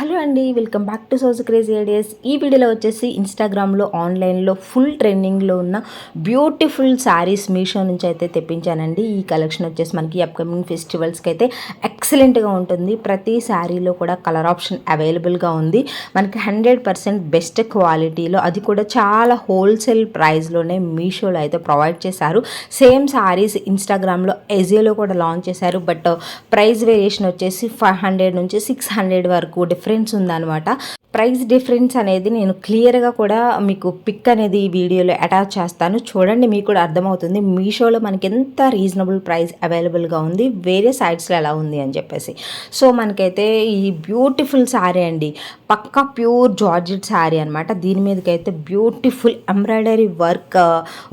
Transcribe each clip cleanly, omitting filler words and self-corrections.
Hello అండి, welcome back to Soj crazy ideas. ఈ వీడియోలో వచ్చేసి ఇన్స్టాగ్రామ్లో ఆన్లైన్లో ఫుల్ ట్రెండింగ్లో ఉన్న బ్యూటిఫుల్ శారీస్ మీషో నుంచి అయితే తెప్పించానండి. ఈ కలెక్షన్ వచ్చేసి మనకి అప్కమింగ్ ఫెస్టివల్స్కి అయితే ఎక్సలెంట్గా ఉంటుంది. ప్రతి శారీలో కూడా కలర్ ఆప్షన్ అవైలబుల్గా ఉంది. మనకి 100% బెస్ట్ క్వాలిటీలో, అది కూడా చాలా హోల్సేల్ ప్రైస్లోనే మీషోలో అయితే ప్రొవైడ్ చేశారు. సేమ్ శారీస్ ఇన్స్టాగ్రామ్లో ఎజియోలో కూడా లాంచ్ చేశారు. బట్ ప్రైస్ వేరియేషన్ వచ్చేసి 500 నుంచి 600 వరకు డిఫరెన్స్ ఉందన్నమాట. ప్రైస్ డిఫరెన్స్ అనేది నేను క్లియర్గా కూడా మీకు పిక్ అనేది ఈ వీడియోలో అటాచ్ చేస్తాను, చూడండి, మీకు కూడా అర్థమవుతుంది మీషోలో మనకి ఎంత రీజనబుల్ ప్రైస్ అవైలబుల్గా ఉంది, వేరే సైట్స్లో ఎలా ఉంది అని చెప్పేసి. సో మనకైతే ఈ బ్యూటిఫుల్ శారీ అండి, పక్కా ప్యూర్ జార్జెట్ శారీ అనమాట. దీని మీదకైతే బ్యూటిఫుల్ ఎంబ్రాయిడరీ వర్క్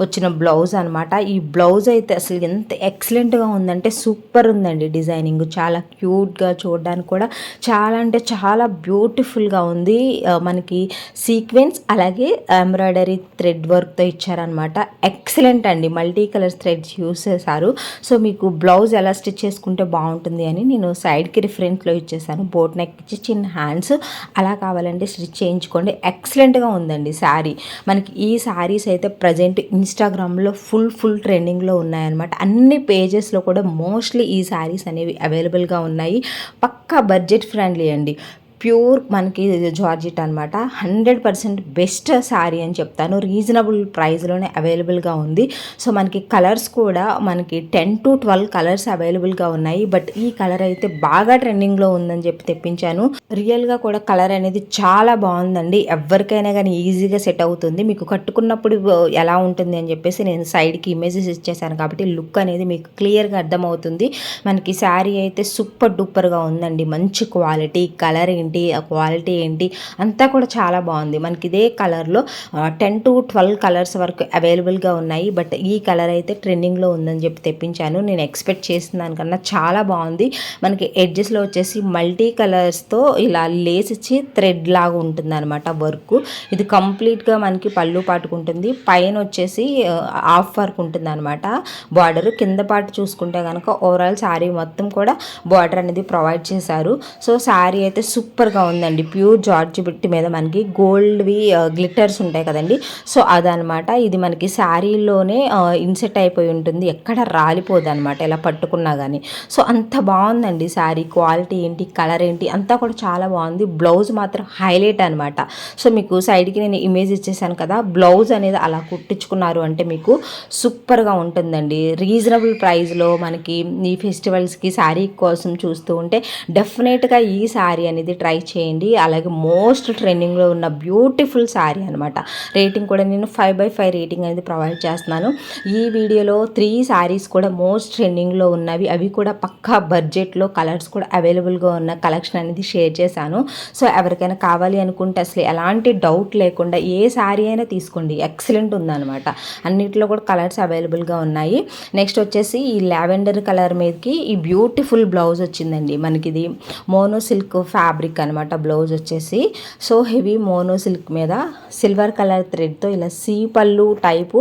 వచ్చిన బ్లౌజ్ అనమాట. ఈ బ్లౌజ్ అయితే అసలు ఎంత ఎక్సలెంట్గా ఉందంటే సూపర్ ఉందండి. డిజైనింగ్ చాలా క్యూట్గా, చూడడానికి కూడా చాలా అంటే చాలా బ్యూటిఫుల్గా ఉంది. మనకి సీక్వెన్స్ అలాగే ఎంబ్రాయిడరీ థ్రెడ్ వర్క్తో ఇచ్చారనమాట. ఎక్సలెంట్ అండి, మల్టీ కలర్ థ్రెడ్స్ యూస్ చేశారు. సో మీకు బ్లౌజ్ ఎలా స్టిచ్ చేసుకుంటే బాగుంటుంది అని నేను సైడ్కి రిఫరెన్స్లో ఇచ్చేసాను. బోట్ నెక్ ఇచ్చి చిన్న హ్యాండ్స్ అలా కావాలంటే స్టిచ్ చేయించుకోండి. ఎక్సలెంట్గా ఉందండి శారీ. మనకి ఈ శారీస్ అయితే ప్రజెంట్ ఇన్స్టాగ్రామ్లో ఫుల్ ట్రెండింగ్లో ఉన్నాయన్నమాట. అన్ని పేజెస్లో కూడా మోస్ట్లీ ఈ శారీస్ అనేవి అవైలబుల్గా ఉన్నాయి. పక్కా బడ్జెట్ ఫ్రెండ్లీ అండి, ప్యూర్ మనకి జార్జెట్ అనమాట. 100% బెస్ట్ శారీ అని చెప్తాను. రీజనబుల్ ప్రైస్లోనే అవైలబుల్గా ఉంది. సో మనకి కలర్స్ కూడా మనకి 10 to 12 కలర్స్ అవైలబుల్గా ఉన్నాయి. బట్ ఈ కలర్ అయితే బాగా ట్రెండింగ్లో ఉందని చెప్పి తెప్పించాను. రియల్గా కూడా కలర్ అనేది చాలా బాగుందండి. ఎవరికైనా కానీ ఈజీగా సెట్ అవుతుంది. మీకు కట్టుకున్నప్పుడు ఎలా ఉంటుంది అని చెప్పేసి నేను సైడ్కి ఇమేజెస్ ఇచ్చేసాను కాబట్టి లుక్ అనేది మీకు క్లియర్గా అర్థమవుతుంది. మనకి శారీ అయితే సూపర్ డూపర్గా ఉందండి. మంచి క్వాలిటీ, కలర్ ఏంటి, ఆ క్వాలిటీ ఏంటి అంతా కూడా చాలా బాగుంది. మనకి ఇదే కలర్లో 10 to 12 కలర్స్ వరకు అవైలబుల్గా ఉన్నాయి. బట్ ఈ కలర్ అయితే ట్రెండింగ్లో ఉందని చెప్పి తెప్పించాను. నేను ఎక్స్పెక్ట్ చేసిన దానికన్నా చాలా బాగుంది. మనకి ఎడ్జెస్లో వచ్చేసి మల్టీ కలర్స్తో ఇలా లేస్ ఇచ్చి థ్రెడ్ లాగా ఉంటుంది అనమాట వర్క్. ఇది కంప్లీట్గా మనకి పళ్ళు పాటుకుంటుంది. పైన వచ్చేసి హాఫ్ వర్క్ ఉంటుంది అనమాట. బార్డర్ కింద పాటు చూసుకుంటే కనుక ఓవరాల్ శారీ మొత్తం కూడా బార్డర్ అనేది ప్రొవైడ్ చేశారు. సో శారీ అయితే సూపర్గా ఉందండి. ప్యూర్ జార్జ్ బిట్టి మీద మనకి గోల్డ్వి గ్లిటర్స్ ఉంటాయి కదండి, సో అదనమాట. ఇది మనకి శారీలోనే ఇన్సెట్ అయిపోయి ఉంటుంది, ఎక్కడ రాలిపోదు అనమాట ఇలా పట్టుకున్నా కానీ. సో అంత బాగుందండి శారీ. క్వాలిటీ ఏంటి, కలర్ ఏంటి అంతా కూడా చాలా బాగుంది. బ్లౌజ్ మాత్రం హైలైట్ అనమాట. సో మీకు సైడ్కి నేను ఇమేజ్ ఇచ్చేసాను కదా, బ్లౌజ్ అనేది అలా కుట్టించుకున్నారు అంటే మీకు సూపర్గా ఉంటుందండి. రీజనబుల్ ప్రైస్లో మనకి ఈ ఫెస్టివల్స్కి శారీ కోసం చూస్తూ ఉంటే డెఫినెట్గా ఈ శారీ అనేది ట్రై చేయండి. అలాగే మోస్ట్ ట్రెండింగ్లో ఉన్న బ్యూటిఫుల్ శారీ అనమాట. రేటింగ్ కూడా నేను 5/5 రేటింగ్ అనేది ప్రొవైడ్ చేస్తున్నాను. ఈ వీడియోలో 3 శారీస్ కూడా మోస్ట్ ట్రెండింగ్లో ఉన్నవి, అవి కూడా పక్కా బడ్జెట్లో, కలర్స్ కూడా అవైలబుల్గా ఉన్న కలెక్షన్ అనేది షేర్ చేశాను. సో ఎవరికైనా కావాలి అనుకుంటే అసలు ఎలాంటి డౌట్ లేకుండా ఏ శారీ అయినా తీసుకోండి, ఎక్సలెంట్ ఉందన్నమాట. అన్నిటిలో కూడా కలర్స్ అవైలబుల్గా ఉన్నాయి. నెక్స్ట్ వచ్చేసి ఈ లావెండర్ కలర్ మీదకి ఈ బ్యూటిఫుల్ బ్లౌజ్ వచ్చిందండి. మనకి ఇది మోనో సిల్క్ ఫ్యాబ్రిక్ అనమాట బ్లౌజ్ వచ్చేసి. సో హెవీ మోనో సిల్క్ మీద సిల్వర్ కలర్ థ్రెడ్తో ఇలా సీ పళ్ళు టైపు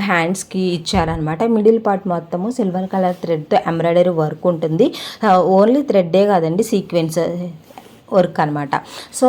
హ్యాండ్స్కి ఇచ్చారనమాట. మిడిల్ పార్ట్ మొత్తము సిల్వర్ కలర్ థ్రెడ్తో ఎంబ్రాయిడరీ వర్క్ ఉంటుంది. ఓన్లీ థ్రెడ్డే కాదండి, సీక్వెన్స్ వర్క్ అనమాట. సో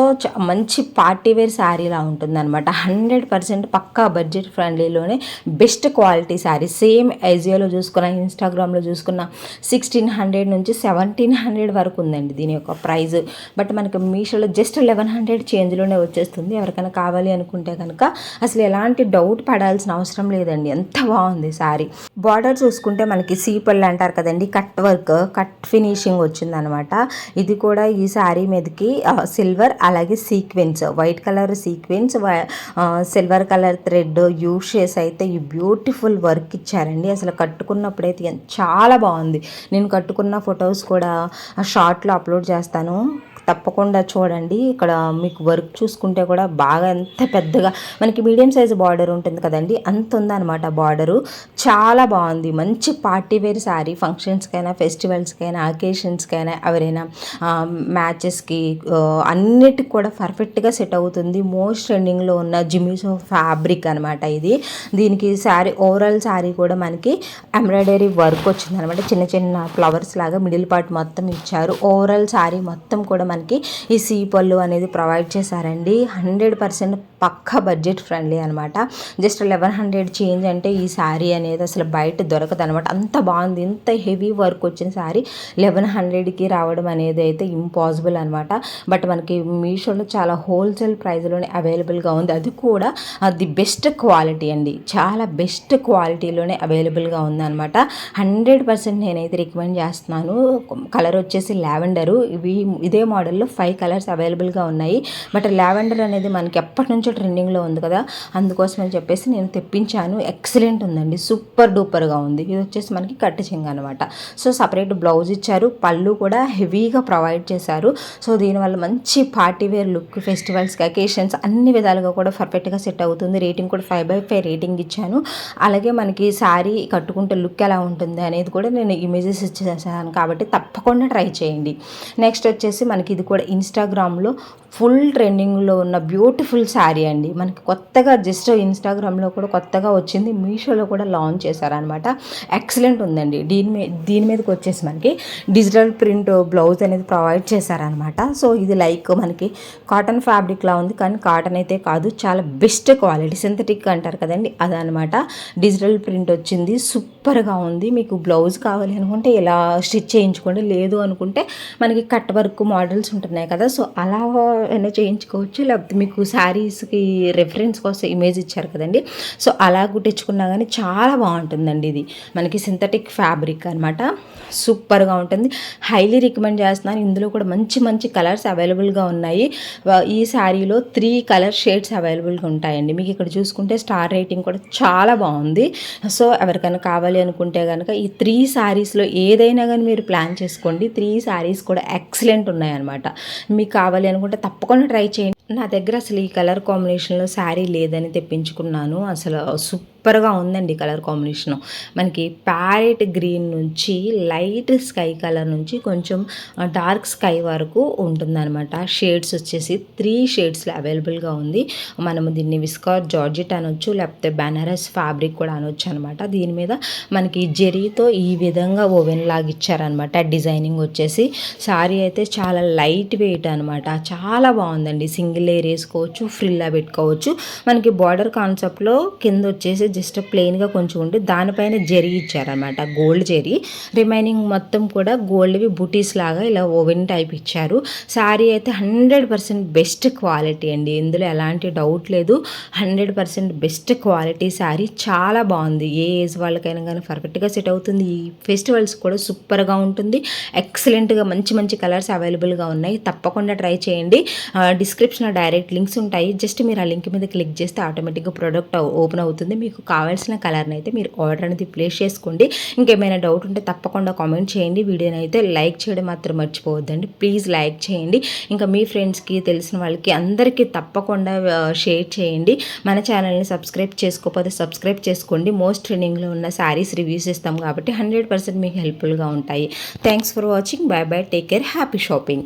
మంచి పార్టీవేర్ శారీలా ఉంటుందన్నమాట. 100% పక్కా బడ్జెట్ ఫ్రెండ్లీలోనే బెస్ట్ క్వాలిటీ శారీ. సేమ్ ఎజియోలో చూసుకున్న, ఇన్స్టాగ్రామ్లో చూసుకున్న 1600 నుంచి 1700 వరకు ఉందండి దీని యొక్క ప్రైస్. బట్ మనకి మీషోలో జస్ట్ 1100 చేంజ్లోనే వచ్చేస్తుంది. ఎవరికైనా కావాలి అనుకుంటే కనుక అసలు ఎలాంటి డౌట్ పడాల్సిన అవసరం లేదండి, ఎంత బాగుంది శారీ. బార్డర్ చూసుకుంటే మనకి సీపళ్ళు అంటారు కదండి, కట్ వర్క్, కట్ ఫినిషింగ్ వచ్చిందనమాట. ఇది కూడా ఈ శారీ మీద సిల్వర్ అలాగే sequence, white colour sequence, silver colour thread use చేసి అయితే ఈ బ్యూటిఫుల్ వర్క్ ఇచ్చారండి. అసలు కట్టుకున్నప్పుడైతే చాలా బాగుంది. నేను కట్టుకున్న ఫొటోస్ కూడా షార్ట్లో అప్లోడ్ చేస్తాను, తప్పకుండా చూడండి. ఇక్కడ మీకు వర్క్ చూసుకుంటే కూడా బాగా ఎంత పెద్దగా మనకి మీడియం సైజు బార్డర్ ఉంటుంది కదండి, అంత ఉందన్నమాట బార్డరు. చాలా బాగుంది. మంచి పార్టీవేర్ శారీ. ఫంక్షన్స్కైనా, ఫెస్టివల్స్కైనా, అకేషన్స్కైనా, ఎవరైనా మ్యాచెస్కి అన్నిటికి కూడా పర్ఫెక్ట్గా సెట్ అవుతుంది. మోస్ట్ ట్రెండింగ్లో ఉన్న జిమిసో ఫ్యాబ్రిక్ అనమాట ఇది. దీనికి శారీ ఓవరాల్ శారీ కూడా మనకి ఎంబ్రాయిడరీ వర్క్ వచ్చింది అనమాట. చిన్న చిన్న ఫ్లవర్స్ లాగా మిడిల్ పార్ట్ మొత్తం ఇచ్చారు. ఓవరాల్ శారీ మొత్తం కూడా మనకి ఈ సీ పళ్ళు అనేది ప్రొవైడ్ చేశారండి. 100% పక్కా బడ్జెట్ ఫ్రెండ్లీ అనమాట. జస్ట్ 1100 చేంజ్ అంటే ఈ శారీ అనేది అసలు బయట దొరకదు అనమాట. అంత బాగుంది. ఇంత హెవీ వర్క్ వచ్చిన శారీ 1100కి రావడం అనేది అయితే ఇంపాసిబుల్ అనమాట. బట్ మనకి మీషోలో చాలా హోల్సేల్ ప్రైస్లోనే అవైలబుల్గా ఉంది. అది కూడా ది బెస్ట్ క్వాలిటీ అండి. చాలా బెస్ట్ క్వాలిటీలోనే అవైలబుల్గా ఉందన్నమాట. 100% నేనైతే రికమెండ్ చేస్తున్నాను. కలర్ వచ్చేసి లావెండరు. ఇదే మోడల్లో 5 కలర్స్ అవైలబుల్గా ఉన్నాయి. బట్ లావెండర్ అనేది మనకి ఎప్పటి నుంచో ట్రెండింగ్లో ఉంది కదా, అందుకోసం అని చెప్పేసి నేను తెప్పించాను. ఎక్సలెంట్ ఉందండి, సూపర్ డూపర్గా ఉంది. ఇది వచ్చేసి మనకి కట్టు చెంగు అనమాట. సో సపరేట్ బ్లౌజ్ ఇచ్చారు, పళ్ళు కూడా హెవీగా ప్రొవైడ్ చేశారు. సో దీనివల్ల మంచి పార్టీ వేర్ లుక్, ఫెస్టివల్స్కి, అకేషన్స్ అన్ని విధాలుగా కూడా పర్ఫెక్ట్గా సెట్ అవుతుంది. రేటింగ్ కూడా 5/5 రేటింగ్ ఇచ్చాను. అలాగే మనకి శారీ కట్టుకుంటే లుక్ ఎలా ఉంటుంది అనేది కూడా నేను ఇమేజెస్ ఇచ్చేసాను కాబట్టి తప్పకుండా ట్రై చేయండి. నెక్స్ట్ వచ్చేసి మనకి ఇది కూడా ఇన్స్టాగ్రామ్లో ఫుల్ ట్రెండింగ్లో ఉన్న బ్యూటిఫుల్ శారీ అండి. మనకి కొత్తగా జస్ట్ ఇన్స్టాగ్రామ్లో కూడా కొత్తగా వచ్చింది, మీషోలో కూడా లాంచ్ చేశారనమాట. ఎక్సలెంట్ ఉందండి. దీని మీదకి వచ్చేసి మనకి డిజిటల్ ప్రింట్ బ్లౌజ్ అనేది ప్రొవైడ్ చేశారనమాట. సో ఇది లైక్ మనకి కాటన్ ఫ్యాబ్రిక్లా ఉంది, కానీ కాటన్ అయితే కాదు, చాలా బెస్ట్ క్వాలిటీ, సింథటిక్ అంటారు కదండి, అదనమాట. డిజిటల్ ప్రింట్ వచ్చింది, సూపర్గా ఉంది. మీకు బ్లౌజ్ కావాలి అనుకుంటే ఇలా స్టిచ్ చేయించుకోండి, లేదు అనుకుంటే మనకి కట్ వర్క్ మోడల్స్ ఉంటున్నాయి కదా, సో అలా అయినా చేయించుకోవచ్చు. లేకపోతే మీకు శారీస్కి రెఫరెన్స్ కోసం ఇమేజ్ ఇచ్చారు కదండి, సో అలా కుట్టించుకున్నా కానీ చాలా బాగుంటుందండి. ఇది మనకి సింథటిక్ ఫ్యాబ్రిక్ అనమాట, సూపర్గా ఉంటుంది. హైలీ రికమెండ్ చేస్తున్నాను. ఇందులో కూడా మంచి మంచి కలర్స్ అవైలబుల్గా ఉన్నాయి. ఈ శారీలో 3 కలర్ షేడ్స్ అవైలబుల్గా ఉంటాయండి. మీకు ఇక్కడ చూసుకుంటే స్టార్ రేటింగ్ కూడా చాలా బాగుంది. సో ఎవరికైనా కావాలి అనుకుంటే కనుక ఈ 3 శారీస్లో ఏదైనా కానీ మీరు ప్లాన్ చేసుకోండి. 3 శారీస్ కూడా ఎక్సలెంట్ ఉన్నాయన్నమాట. మీకు కావాలి అనుకుంటే తప్పకుండా ట్రై చేయండి. నా దగ్గర అసలు ఈ కలర్ కాంబినేషన్లో శారీ లేదని తెప్పించుకున్నాను. అసలు సూపర్గా ఉందండి కలర్ కాంబినేషను. మనకి ప్యారెట్ గ్రీన్ నుంచి లైట్ స్కై కలర్ నుంచి కొంచెం డార్క్ స్కై వరకు ఉంటుందన్నమాట. షేడ్స్ వచ్చేసి 3 షేడ్స్లో అవైలబుల్గా ఉంది. మనము దీన్ని విస్కార్ జార్జెట్ అనొచ్చు, లేకపోతే బెనారస్ ఫ్యాబ్రిక్ కూడా అనొచ్చు అనమాట. దీని మీద మనకి జెరీతో ఈ విధంగా ఓవెన్ లాగా ఇచ్చారనమాట. డిజైనింగ్ వచ్చేసి శారీ అయితే చాలా లైట్ వెయిట్ అనమాట. చాలా బాగుందండి. సింగిల్ లేయర్ వేసుకోవచ్చు, ఫ్రిల్లా పెట్టుకోవచ్చు. మనకి బార్డర్ కాన్సెప్ట్లో కింద వచ్చేసి జస్ట్ ప్లెయిన్గా కొంచెం ఉండి దానిపైన జెరీ ఇచ్చారనమాట, గోల్డ్ జెరీ. రిమైనింగ్ మొత్తం కూడా గోల్డ్వి బూటీస్ లాగా ఇలా ఓవెన్ టైప్ ఇచ్చారు. శారీ అయితే 100% బెస్ట్ క్వాలిటీ అండి, ఇందులో ఎలాంటి డౌట్ లేదు. 100% బెస్ట్ క్వాలిటీ శారీ, చాలా బాగుంది. ఏ ఏజ్ వాళ్ళకైనా కానీ పర్ఫెక్ట్గా సెట్ అవుతుంది. ఈ ఫెస్టివల్స్ కూడా సూపర్గా ఉంటుంది. ఎక్సలెంట్గా మంచి మంచి కలర్స్ అవైలబుల్గా ఉన్నాయి. తప్పకుండా ట్రై చేయండి. డిస్క్రిప్షన్లో డైరెక్ట్ లింక్స్ ఉంటాయి. జస్ట్ మీరు ఆ లింక్ మీద క్లిక్ చేస్తే ఆటోమేటిక్గా ప్రోడక్ట్ ఓపెన్ అవుతుంది. మీకు కావాల్సిన కలర్ని అయితే మీరు ఆర్డర్ అనేది ప్లేస్ చేసుకోండి. ఇంకేమైనా డౌట్ ఉంటే తప్పకుండా కామెంట్ చేయండి. వీడియోని అయితే లైక్ చేయడం మాత్రం మర్చిపోవద్దండి. ప్లీజ్ లైక్ చేయండి. ఇంకా మీ ఫ్రెండ్స్కి, తెలిసిన వాళ్ళకి అందరికీ తప్పకుండా షేర్ చేయండి. మన ఛానల్ని సబ్స్క్రైబ్ చేసుకోకపోతే సబ్స్క్రైబ్ చేసుకోండి. మోస్ట్ ట్రెండింగ్లో ఉన్న శారీస్ రివ్యూస్ ఇస్తాం కాబట్టి 100% మీకు హెల్ప్ఫుల్గా ఉంటాయి. Thanks for watching. By by, take care, happy shopping.